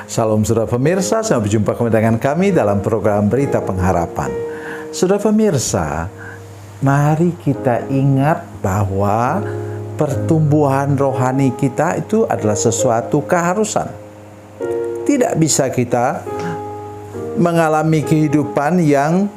Salam saudara pemirsa, sampai berjumpa kembali dengan kami dalam program Berita Pengharapan. Saudara pemirsa, mari kita ingat bahwa pertumbuhan rohani kita itu adalah sesuatu keharusan. Tidak bisa kita mengalami kehidupan yang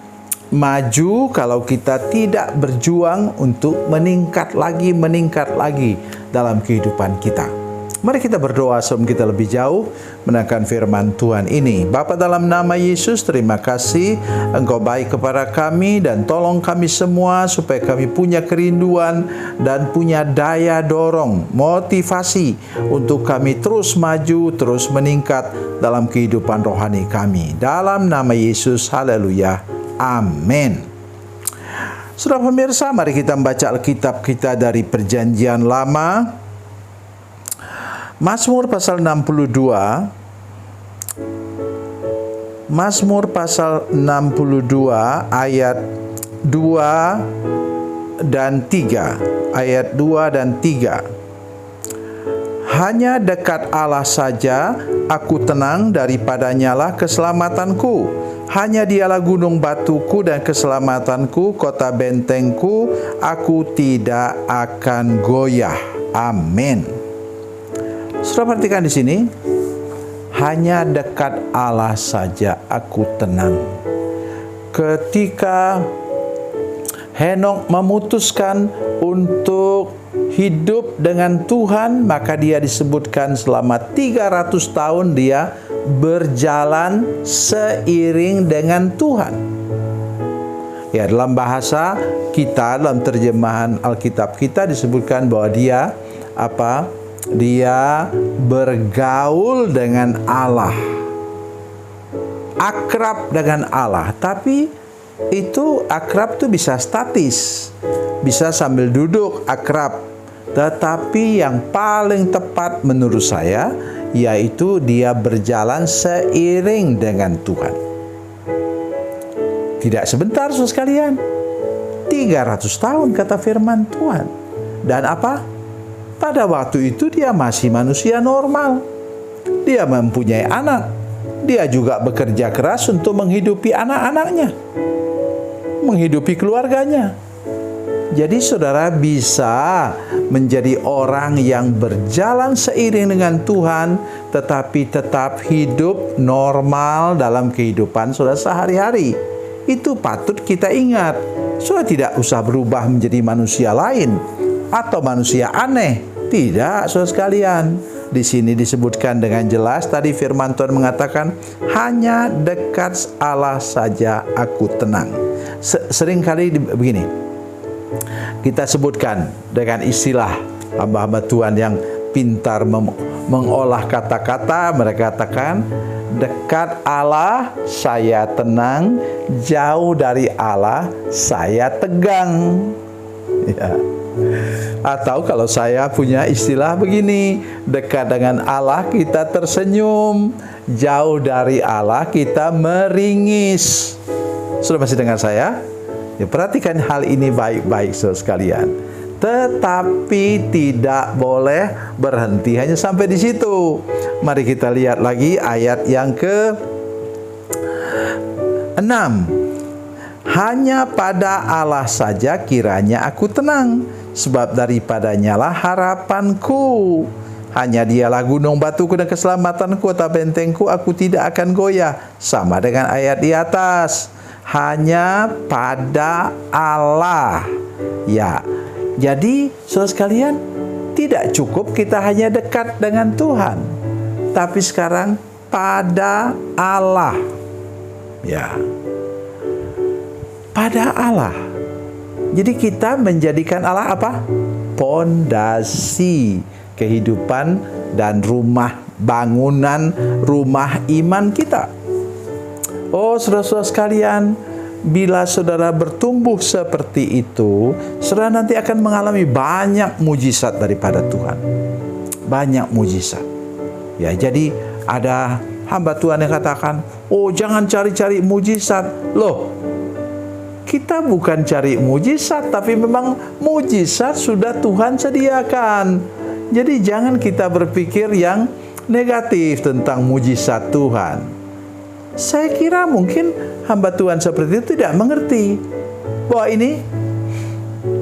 maju kalau kita tidak berjuang untuk meningkat lagi dalam kehidupan kita. Mari kita berdoa sebelum kita lebih jauh mendengarkan firman Tuhan ini. Bapa, dalam nama Yesus, terima kasih Engkau baik kepada kami, dan tolong kami semua supaya kami punya kerinduan dan punya daya dorong, motivasi untuk kami terus maju, terus meningkat dalam kehidupan rohani kami. Dalam nama Yesus, haleluya, amin. Saudara pemirsa, mari kita membaca Alkitab kita dari Perjanjian Lama. Mazmur pasal 62, Mazmur pasal 62 ayat 2 dan 3. Ayat 2 dan 3. Hanya dekat Allah saja aku tenang, daripadanya lah keselamatanku. Hanya dialah gunung batuku dan keselamatanku, kota bentengku, aku tidak akan goyah. Amin. Saudara perhatikan di sini, hanya dekat Allah saja aku tenang. Ketika Henokh memutuskan untuk hidup dengan Tuhan, maka dia disebutkan selama 300 tahun dia berjalan seiring dengan Tuhan. Ya, dalam bahasa kita, dalam terjemahan Alkitab kita disebutkan bahwa dia dia bergaul dengan Allah, akrab dengan Allah. Tapi itu akrab tuh bisa statis, bisa sambil duduk akrab. Tetapi yang paling tepat menurut saya yaitu dia berjalan seiring dengan Tuhan. Tidak sebentar, saudara sekalian, 300 tahun kata firman Tuhan. Dan apa? Pada waktu itu dia masih manusia normal. Dia mempunyai anak. Dia juga bekerja keras untuk menghidupi anak-anaknya, menghidupi keluarganya. Jadi saudara bisa menjadi orang yang berjalan seiring dengan Tuhan, tetapi tetap hidup normal dalam kehidupan saudara sehari-hari. Itu patut kita ingat. Saudara tidak usah berubah menjadi manusia lain atau manusia aneh. Tidak, saudara sekalian. Di sini disebutkan dengan jelas, tadi firman Tuhan mengatakan, hanya dekat Allah saja aku tenang. Seringkali begini, kita sebutkan dengan istilah hamba-hamba Tuhan yang pintar mengolah kata-kata. Mereka katakan, dekat Allah saya tenang, jauh dari Allah saya tegang. Ya. Atau kalau saya punya istilah begini, dekat dengan Allah kita tersenyum, jauh dari Allah kita meringis. Sudah masih dengar saya? Ya, perhatikan hal ini baik-baik saudara sekalian. Tetapi tidak boleh berhenti hanya sampai di situ. Mari kita lihat lagi ayat yang ke-6. Hanya pada Allah saja kiranya aku tenang, sebab daripadanya lah harapanku. Hanya dialah gunung batuku dan keselamatanku, kota bentengku, aku tidak akan goyah. Sama dengan ayat di atas. Hanya pada Allah. Ya, jadi saudara sekalian, tidak cukup kita hanya dekat dengan Tuhan, tapi sekarang pada Allah. Ya, pada Allah. Jadi kita menjadikan Allah apa? Pondasi kehidupan dan rumah bangunan rumah iman kita. Oh, saudara-saudara sekalian, bila saudara bertumbuh seperti itu, saudara nanti akan mengalami banyak mujizat daripada Tuhan. Banyak mujizat. Ya, jadi ada hamba Tuhan yang katakan, oh jangan cari-cari mujizat. Loh, kita bukan cari mujizat, tapi memang mujizat sudah Tuhan sediakan. Jadi jangan kita berpikir yang negatif tentang mujizat Tuhan. Saya kira mungkin hamba Tuhan seperti itu tidak mengerti bahwa ini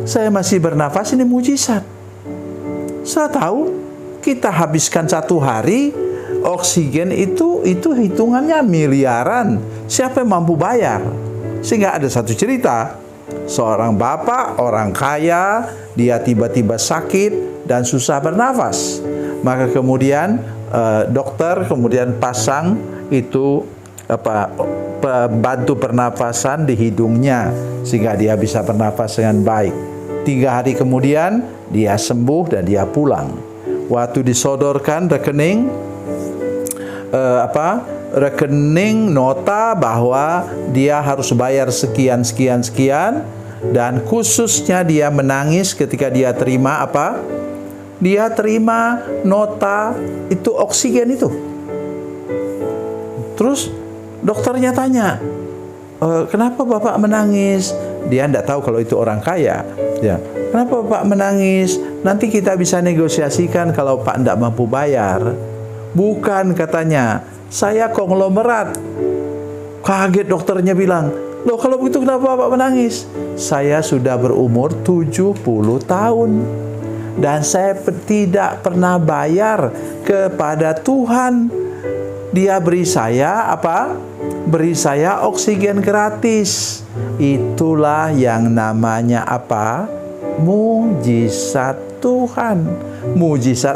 saya masih bernafas, ini mujizat. Saya tahu kita habiskan 1 hari oksigen itu hitungannya miliaran. Siapa yang mampu bayar? Sehingga ada satu cerita, seorang bapak orang kaya, dia tiba-tiba sakit dan susah bernafas. Maka kemudian dokter kemudian pasang itu bantu pernafasan di hidungnya sehingga dia bisa bernafas dengan baik. 3 hari kemudian dia sembuh dan dia pulang. Waktu disodorkan rekening nota bahwa dia harus bayar sekian dan khususnya dia menangis ketika dia terima dia terima nota itu oksigen itu. Terus dokternya tanya, kenapa Bapak menangis? Dia tidak tahu kalau itu orang kaya. Ya, kenapa Bapak menangis? Nanti kita bisa negosiasikan kalau Pak tidak mampu bayar. Bukan, katanya, saya konglomerat. Kaget dokternya bilang, loh kalau begitu kenapa Bapak menangis? Saya sudah berumur 70 tahun. Dan saya tidak pernah bayar kepada Tuhan. Dia beri saya beri saya oksigen gratis. Itulah yang namanya mujizat Tuhan. Mujizat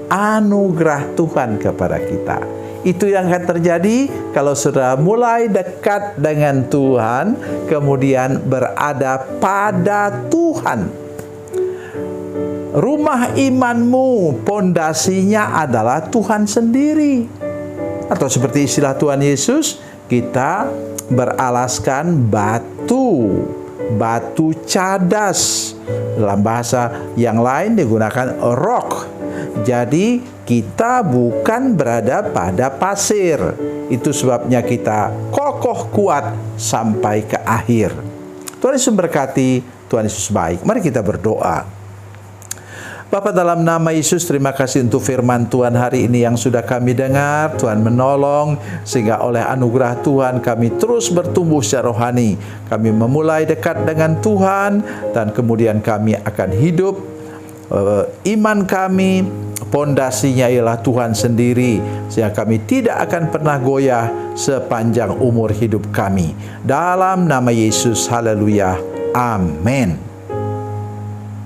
anugerah Tuhan kepada kita. Itu yang akan terjadi kalau sudah mulai dekat dengan Tuhan, kemudian berada pada Tuhan. Rumah imanmu pondasinya adalah Tuhan sendiri. Atau seperti istilah Tuhan Yesus, kita beralaskan batu cadas. Dalam bahasa yang lain digunakan rock. Jadi kita bukan berada pada pasir. Itu sebabnya kita kokoh kuat sampai ke akhir. Tuhan Yesus berkati, Tuhan Yesus baik. Mari kita berdoa. Bapa, dalam nama Yesus, terima kasih untuk firman Tuhan hari ini yang sudah kami dengar. Tuhan menolong sehingga oleh anugerah Tuhan kami terus bertumbuh secara rohani. Kami memulai dekat dengan Tuhan dan kemudian kami akan hidup. Iman kami pondasinya ialah Tuhan sendiri, sehingga kami tidak akan pernah goyah sepanjang umur hidup kami. Dalam nama Yesus, haleluya, amin.